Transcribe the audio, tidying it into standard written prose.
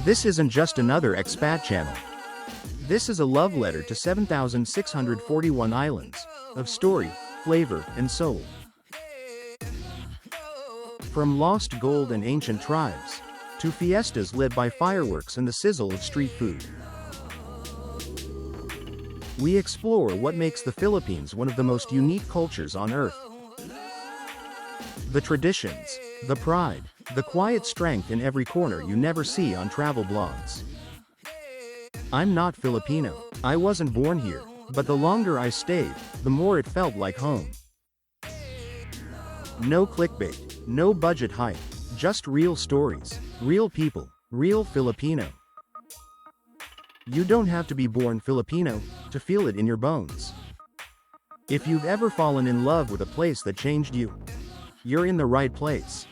This isn't just another expat channel. This is a love letter to 7,641 islands of story, flavor, and soul. From lost gold and ancient tribes to fiestas lit by fireworks and the sizzle of street food, we explore what makes the Philippines one of the most unique cultures on earth. The traditions, the pride, the quiet strength in every corner you never see on travel blogs. I'm not Filipino. I wasn't born here, but the longer I stayed, the more it felt like home. No clickbait, no budget hype, just real stories, real people, real Filipino. You don't have to be born Filipino to feel it in your bones. If you've ever fallen in love with a place that changed you, you're in the right place.